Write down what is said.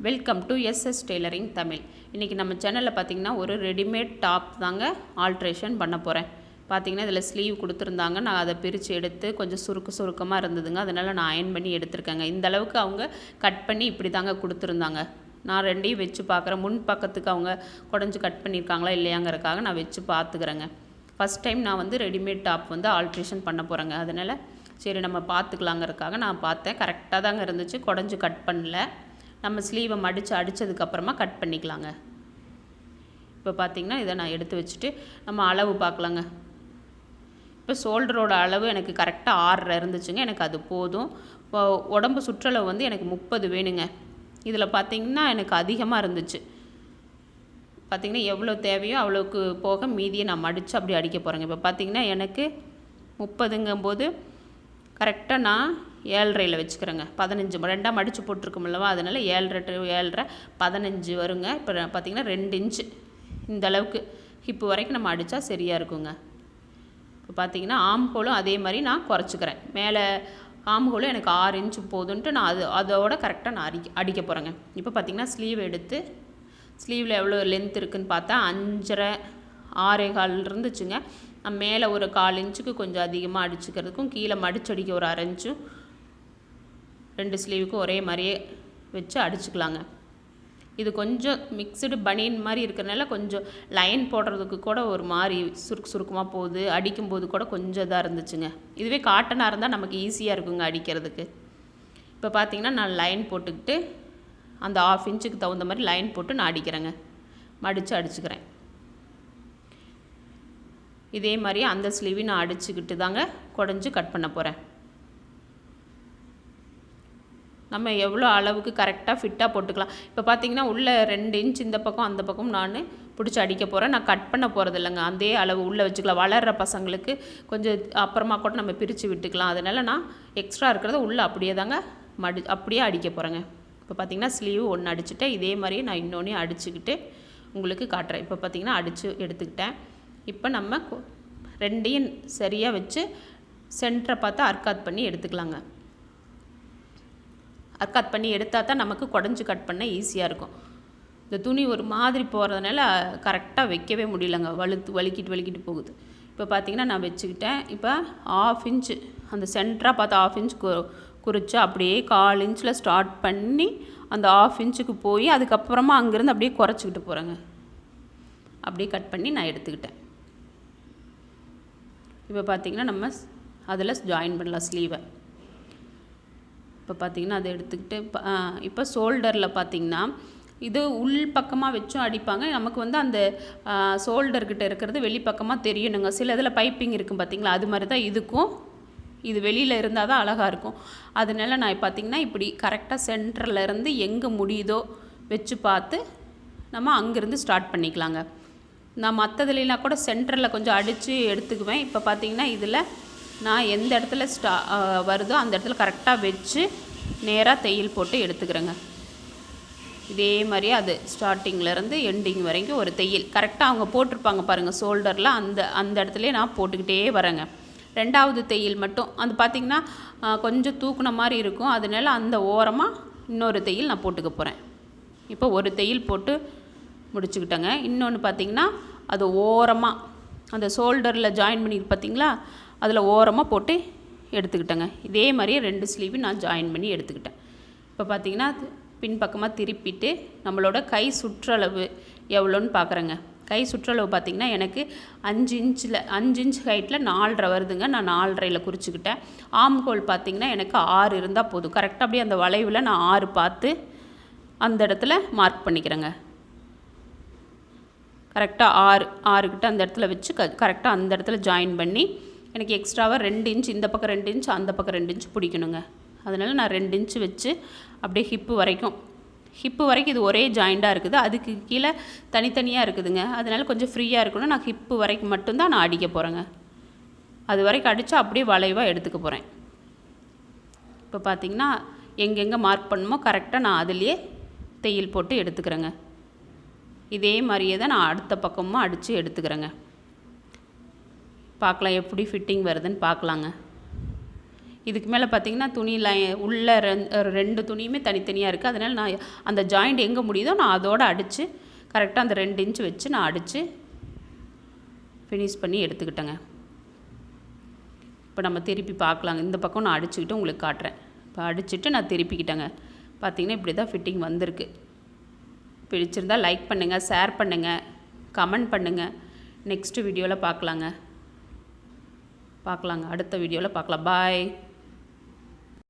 Welcome to SS tailoring Tamil. இன்றைக்கி நம்ம சேனலில் பார்த்திங்கன்னா ஒரு ரெடிமேட் டாப் தாங்க ஆல்ட்ரேஷன் பண்ண போகிறேன். பார்த்திங்கன்னா இதில் ஸ்லீவ் கொடுத்துருந்தாங்க. நான் அதை பிரித்து எடுத்து கொஞ்சம் சுருக்கமாக இருந்ததுங்க. அதனால் நான் அயன் பண்ணி எடுத்திருக்கேங்க. இந்த அளவுக்கு அவங்க கட் பண்ணி இப்படி தாங்க கொடுத்துருந்தாங்க. நான் ரெண்டையும் வச்சு பார்க்குறேன். முன் பக்கத்துக்கு அவங்க குடஞ்சி கட் பண்ணியிருக்காங்களா இல்லையாங்கிறதுக்காக நான் வச்சு பார்த்துக்கிறேங்க. ஃபஸ்ட் டைம் நான் வந்து ரெடிமேட் டாப் வந்து ஆல்ட்ரேஷன் பண்ண போகிறேங்க. அதனால் சரி நம்ம பார்த்துக்கலாங்கிறதுக்காக நான் பார்த்தேன். கரெக்டாக தாங்க இருந்துச்சு, குடஞ்சி கட் பண்ணல. நம்ம ஸ்லீவை அடித்ததுக்கப்புறமா கட் பண்ணிக்கலாங்க. இப்போ பார்த்திங்கன்னா இதை நான் எடுத்து வச்சுட்டு நம்ம அளவு பார்க்கலாங்க. இப்போ ஷோல்டரோட அளவு எனக்கு கரெக்டாக 6 இருந்துச்சுங்க. எனக்கு அது போதும். இப்போ உடம்பு சுற்றளவு வந்து எனக்கு 30 வேணுங்க. இதில் பார்த்திங்கன்னா எனக்கு அதிகமாக இருந்துச்சு. பார்த்திங்கன்னா எவ்வளோ தேவையோ அவ்வளோக்கு போக மீதியை நான் மடித்து அப்படி அடிக்க போகிறேங்க. இப்போ பார்த்திங்கன்னா எனக்கு 30ங்கும்போது கரெக்டாக நான் 7.5 வச்சுக்கிறேங்க. 15 ரெண்டாக மடித்து போட்டிருக்கோம்லவா, அதனால் 7.5 15 வருங்க. இப்போ பார்த்திங்கன்னா 2 இன்ச்சு இந்த அளவுக்கு ஹிப்பு வரைக்கும் நம்ம அடித்தா சரியாக இருக்குங்க. இப்போ பார்த்திங்கன்னா ஆம்ஹோலும் அதே மாதிரி நான் குறைச்சிக்கிறேன். மேலே ஆம்ஹோலும் எனக்கு 6 இன்ச்சு போதுன்ட்டு நான் அதோட கரெக்டாக நான் அடிக்க போகிறேங்க. இப்போ பார்த்திங்கன்னா ஸ்லீவ் எடுத்து ஸ்லீவில் எவ்வளோ லென்த் இருக்குதுன்னு பார்த்தா 5.5 6.25 இருந்துச்சுங்க. நான் மேலே ஒரு 1/4 இன்ச்சுக்கு கொஞ்சம் அதிகமாக அடிச்சுக்கிறதுக்கும் கீழே மடிச்சடிக்க ஒரு 1/2 இன்ச்சும் 2 ஸ்லீவுக்கும் ஒரே மாதிரியே வச்சு அடிச்சுக்கலாங்க. இது கொஞ்சம் மிக்சடு பனியன் மாதிரி இருக்கிறனால கொஞ்சம் லைன் போடுறதுக்கு கூட ஒரு மாதிரி சுருக்கமாக போகுது. அடிக்கும்போது கூட கொஞ்சம் இதாக இருந்துச்சுங்க. இதுவே காட்டனாக இருந்தால் நமக்கு ஈஸியாக இருக்குங்க அடிக்கிறதுக்கு. இப்போ பார்த்திங்கன்னா நான் லைன் போட்டுக்கிட்டு அந்த 1/2 இன்ச்சுக்கு தகுந்த மாதிரி லைன் போட்டு நான் அடிக்கிறேங்க. மடித்து அடிச்சுக்கிறேன். இதே மாதிரி அந்த ஸ்லீவை நான் அடிச்சுக்கிட்டு தாங்க குடஞ்சி கட் பண்ண போகிறேன். நம்ம எவ்வளோ அளவுக்கு கரெக்டாக ஃபிட்டாக போட்டுக்கலாம். இப்போ பார்த்திங்கன்னா உள்ளே 2 இன்ச் இந்த பக்கம் அந்த பக்கம் நான் பிடிச்சி அடிக்க போகிறேன். நான் கட் பண்ண போகிறது இல்லைங்க. அதே அளவு உள்ளே வச்சுக்கலாம். வளர்கிற பசங்களுக்கு கொஞ்சம் அப்புறமா கூட நம்ம பிரித்து விட்டுக்கலாம். அதனால் நான் எக்ஸ்ட்ரா இருக்கிறத உள்ளே அப்படியே தாங்க அப்படியே அடிக்க போகிறேங்க. இப்போ பார்த்திங்கன்னா ஸ்லீவ் ஒன்று அடிச்சுட்டேன். இதே மாதிரியே நான் இன்னொன்று அடிச்சுக்கிட்டு உங்களுக்கு காட்டுறேன். இப்போ பார்த்திங்கன்னா அடித்து எடுத்துக்கிட்டேன். இப்போ நம்ம 2ஐயும் சரியாக வச்சு சென்டரை பார்த்து அர்க்காத் பண்ணி எடுத்துக்கலாங்க. அர்க்காத் பண்ணி எடுத்தால் தான் நமக்கு குடஞ்சி கட் பண்ண ஈஸியாக இருக்கும். இந்த துணி ஒரு மாதிரி போகிறதுனால கரெக்டாக வைக்கவே முடியலங்க. வலிக்கிட்டு போகுது. இப்போ பார்த்திங்கன்னா நான் வச்சுக்கிட்டேன். இப்போ 1/2 இன்ச்சு அந்த சென்டராக பார்த்து 1/2 இன்ச் குறித்து அப்படியே 1/4 இன்ச்சில் ஸ்டார்ட் பண்ணி அந்த 1/2 இன்ச்சுக்கு போய் அதுக்கப்புறமா அங்கேருந்து அப்படியே குறைச்சிக்கிட்டு போகிறேங்க. அப்படியே கட் பண்ணி நான் எடுத்துக்கிட்டேன். இப்போ பார்த்திங்கன்னா நம்ம அதில் ஜாயின் பண்ணலாம் ஸ்லீவை. இப்போ பார்த்திங்கன்னா அதை எடுத்துக்கிட்டு இப்போ ஷோல்டரில் பார்த்திங்கன்னா இது உள் பக்கமாக வச்சும் அடிப்பாங்க. நமக்கு வந்து அந்த ஷோல்டர்கிட்ட இருக்கிறது வெளிப்பக்கமாக தெரியணுங்க. சில இதில் பைப்பிங் இருக்கும் பார்த்திங்களா, அது மாதிரி தான் இதுக்கும். இது வெளியில் இருந்தால் தான் அழகாக இருக்கும். அதனால நான் பார்த்திங்கன்னா இப்படி கரெக்டாக சென்டரில் இருந்து எங்கே முடியுதோ வச்சு பார்த்து நம்ம அங்கேருந்து ஸ்டார்ட் பண்ணிக்கலாங்க. நான் மற்றதுலாம் கூட சென்டரில் கொஞ்சம் அடித்து எடுத்துக்குவேன். இப்போ பார்த்திங்கன்னா இதில் நான் எந்த இடத்துல வருதோ அந்த இடத்துல கரெக்டாக வச்சு நேராக தையல் போட்டு எடுத்துக்கிறேங்க. இதே மாதிரியே அது ஸ்டார்டிங்லேருந்து எண்டிங் வரைக்கும் ஒரு தையல் கரெக்டாக அவங்க போட்டிருப்பாங்க பாருங்கள் ஷோல்டரில், அந்த இடத்துலையே நான் போட்டுக்கிட்டே வரேங்க. 2வது தையல் மட்டும் அது பார்த்திங்கன்னா கொஞ்சம் தூக்குன மாதிரி இருக்கும். அதனால அந்த ஓரமாக இன்னொரு தையல் நான் போட்டுக்க போகிறேன். இப்போ ஒரு தையல் போட்டு முடிச்சுக்கிட்டேங்க. இன்னொன்று பார்த்திங்கன்னா அது ஓரமாக அந்த ஷோல்டரில் ஜாயின் பண்ணிட்டு பார்த்திங்களா, அதில் ஓரமாக போட்டு எடுத்துக்கிட்டேங்க. இதே மாதிரியே 2 ஸ்லீவு நான் ஜாயின் பண்ணி எடுத்துக்கிட்டேன். இப்போ பார்த்திங்கன்னா பின்பக்கமாக திருப்பிட்டு நம்மளோட கை சுற்றளவு எவ்வளோன்னு பார்க்குறேங்க. கை சுற்றளவு பார்த்திங்கன்னா எனக்கு 5 இன்ச் ஹைட்டில் 4.5 வருதுங்க. நான் 4.5 குறிச்சிக்கிட்டேன். ஆம்ஹோல் பார்த்திங்கன்னா எனக்கு 6 இருந்தால் போதும். கரெக்டாக அப்படியே அந்த வளைவில் நான் 6 பார்த்து அந்த இடத்துல மார்க் பண்ணிக்கிறேங்க. கரெக்டாக 6 கிட்ட அந்த இடத்துல வச்சு கரெக்டாக அந்த இடத்துல ஜாயின் பண்ணி எனக்கு எக்ஸ்ட்ராவாக 2 இன்ச் இந்த பக்கம் 2 இன்ச் அந்த பக்கம் 2 இன்ச் பிடிக்கணுங்க. அதனால் நான் 2 இன்ச்சு வச்சு அப்படியே ஹிப்பு வரைக்கும் இது ஒரே ஜாயிண்டாக இருக்குது. அதுக்கு கீழே தனித்தனியாக இருக்குதுங்க. அதனால் கொஞ்சம் ஃப்ரீயாக இருக்கணும். நான் ஹிப்பு வரைக்கும் மட்டும்தான் நான் அடிக்க போகிறேங்க. அது வரைக்கும் அடித்தா அப்படியே வளைவாக எடுத்துக்க போகிறேன். இப்போ பார்த்திங்கன்னா எங்கெங்கே மார்க் பண்ணணுமோ கரெக்டாக நான் அதுலேயே தையல் போட்டு எடுத்துக்கிறேங்க. இதே மாதிரியே தான் நான் அடுத்த பக்கமும் அடித்து எடுத்துக்கிறேங்க. பார்க்கலாம் எப்படி ஃபிட்டிங் வருதுன்னு பார்க்கலாங்க. இதுக்கு மேலே பார்த்திங்கன்னா துணி உள்ள 2 துணியுமே தனித்தனியாக இருக்குது. அதனால் நான் அந்த ஜாயிண்ட் எங்கே முடியுதோ நான் அதோடு அடித்து கரெக்டாக அந்த 2 இன்ச் வச்சு நான் அடித்து ஃபினிஷ் பண்ணி எடுத்துக்கிட்டேங்க. இப்போ நம்ம திருப்பி பார்க்கலாங்க. இந்த பக்கம் நான் அடிச்சுக்கிட்டு உங்களுக்கு காட்டுறேன். இப்போ அடிச்சுட்டு நான் திருப்பிக்கிட்டேங்க. பார்த்திங்கன்னா இப்படி தான் ஃபிட்டிங் வந்திருக்கு. பிடிச்சிருந்தால் லைக் பண்ணுங்கள், ஷேர் பண்ணுங்கள், கமெண்ட் பண்ணுங்கள். நெக்ஸ்ட்டு வீடியோவில் பார்க்கலாங்க. அடுத்த வீடியோவில் பார்க்கலாம். பாய்.